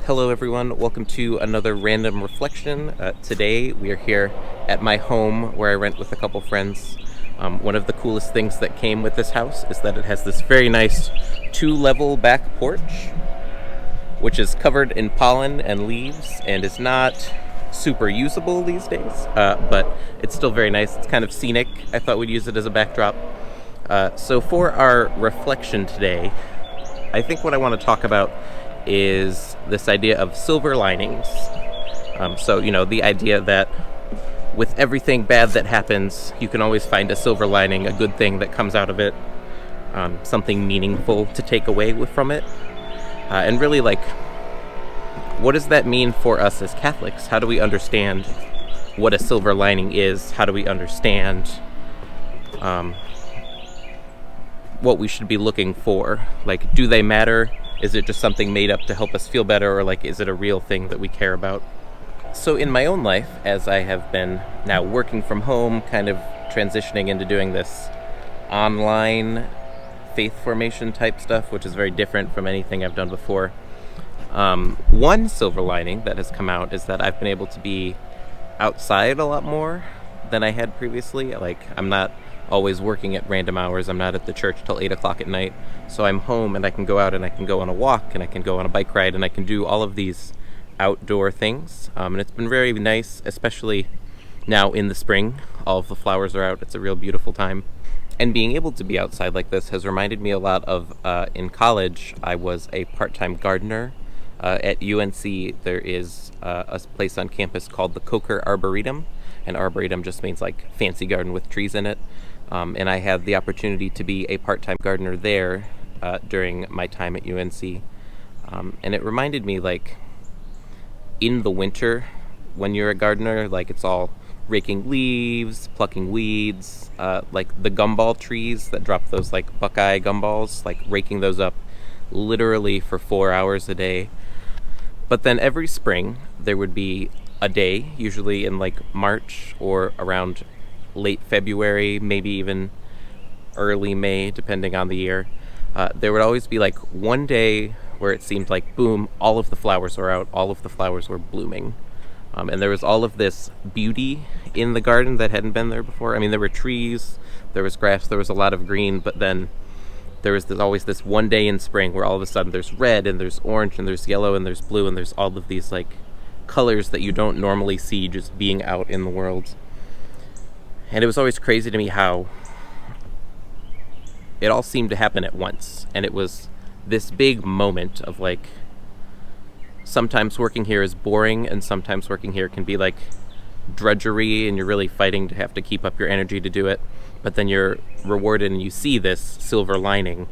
Hello, everyone. Welcome to another random reflection. Today, we are here at my home where I rent with a couple friends. One of the coolest things that came with this house is that it has this very nice two-level back porch, which is covered in pollen and leaves and is not super usable these days, but it's still very nice. It's kind of scenic. I thought we'd use it as a backdrop. So for our reflection today, I think what I want to talk about is this idea of silver linings. The idea that with everything bad that happens, you can always find a silver lining, a good thing that comes out of it, something meaningful to take away from it. And really, what does that mean for us as Catholics? How do we understand what a silver lining is? How do we understand what we should be looking for? Do they matter? Is it just something made up to help us feel better, or is it a real thing that we care about? So in my own life, as I have been now working from home, kind of transitioning into doing this online faith formation type stuff, which is very different from anything I've done before, one silver lining that has come out is that I've been able to be outside a lot more than I had previously. I'm not always working at random hours. I'm not at the church till 8 o'clock at night. So I'm home and I can go out and I can go on a walk and I can go on a bike ride and I can do all of these outdoor things. And it's been very nice, especially now in the spring. All of the flowers are out. It's a real beautiful time. And being able to be outside like this has reminded me a lot of in college, I was a part-time gardener. At UNC, there is a place on campus called the Coker Arboretum. And arboretum just means fancy garden with trees in it. And I had the opportunity to be a part-time gardener there during my time at UNC. And it reminded me, in the winter, when you're a gardener, it's all raking leaves, plucking weeds, the gumball trees that drop those, Buckeye gumballs, raking those up literally for 4 hours a day. But then every spring, there would be a day, usually in March or around late February, maybe even early May, depending on the year. There would always be one day where it seemed boom, all of the flowers were out, all of the flowers were blooming. And there was all of this beauty in the garden that hadn't been there before. I mean, there were trees, there was grass, there was a lot of green, but then there was always this one day in spring where all of a sudden there's red and there's orange and there's yellow and there's blue and there's all of these colors that you don't normally see just being out in the world. And it was always crazy to me how it all seemed to happen at once. And it was this big moment of sometimes working here is boring and sometimes working here can be drudgery and you're really fighting to have to keep up your energy to do it. But then you're rewarded and you see this silver lining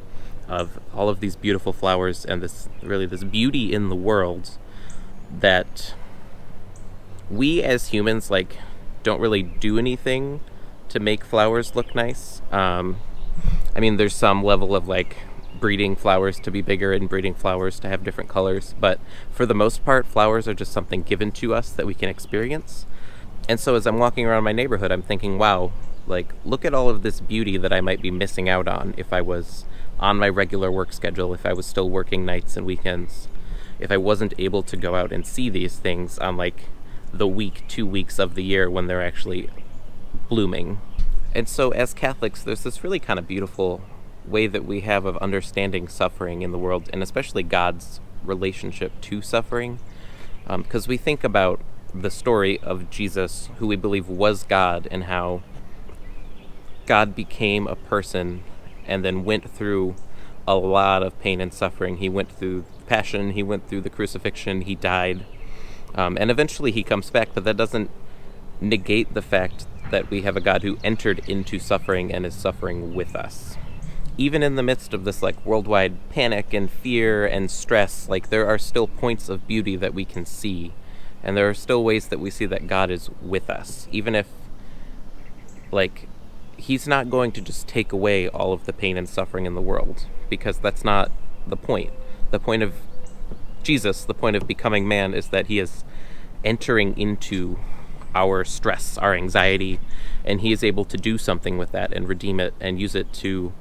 of all of these beautiful flowers and this beauty in the world that we as humans don't really do anything to make flowers look nice. There's some level of breeding flowers to be bigger and breeding flowers to have different colors, but for the most part, flowers are just something given to us that we can experience. And so as I'm walking around my neighborhood, I'm thinking, wow, look at all of this beauty that I might be missing out on if I was on my regular work schedule, if I was still working nights and weekends, if I wasn't able to go out and see these things on the week, 2 weeks of the year when they're actually blooming. And so as Catholics, there's this really kind of beautiful way that we have of understanding suffering in the world, and especially God's relationship to suffering. Because we think about the story of Jesus, who we believe was God, and how God became a person and then went through a lot of pain and suffering. He went through passion, he went through the crucifixion, he died. And eventually he comes back, but that doesn't negate the fact that we have a God who entered into suffering and is suffering with us. Even in the midst of this worldwide panic and fear and stress, there are still points of beauty that we can see. And there are still ways that we see that God is with us. Even if, he's not going to just take away all of the pain and suffering in the world, because that's not the point. The point of Jesus, the point of becoming man, is that he is entering into our stress, our anxiety, and he is able to do something with that and redeem it and use it to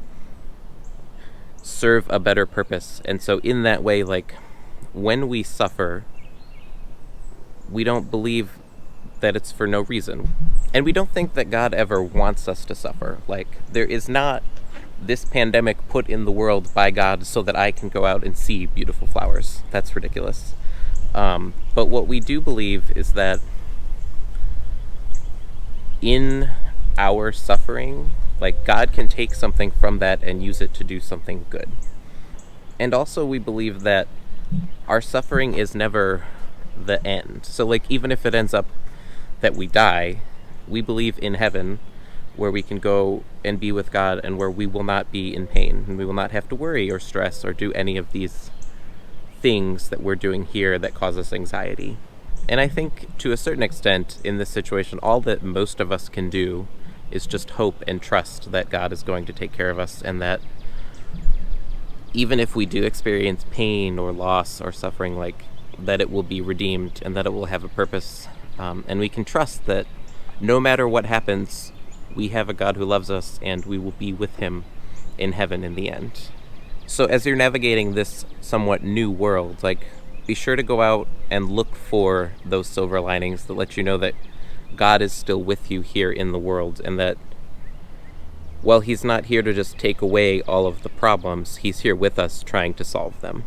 serve a better purpose. And so in that way, when we suffer, we don't believe that it's for no reason. And we don't think that God ever wants us to suffer. Like, there is not this pandemic put in the world by God so that I can go out and see beautiful flowers. That's ridiculous. But what we do believe is that in our suffering, like, God can take something from that and use it to do something good. And also we believe that our suffering is never the end. So, like, even if it ends up that we die, we believe in heaven, where we can go and be with God, and where we will not be in pain, and we will not have to worry or stress or do any of these things that we're doing here that cause us anxiety. And I think, to a certain extent, in this situation, all that most of us can do is just hope and trust that God is going to take care of us, and that even if we do experience pain or loss or suffering, like, that it will be redeemed and that it will have a purpose. And we can trust that no matter what happens, we have a God who loves us, and we will be with him in heaven in the end. So as you're navigating this somewhat new world, like, be sure to go out and look for those silver linings that let you know that God is still with you here in the world, and that while he's not here to just take away all of the problems, he's here with us trying to solve them.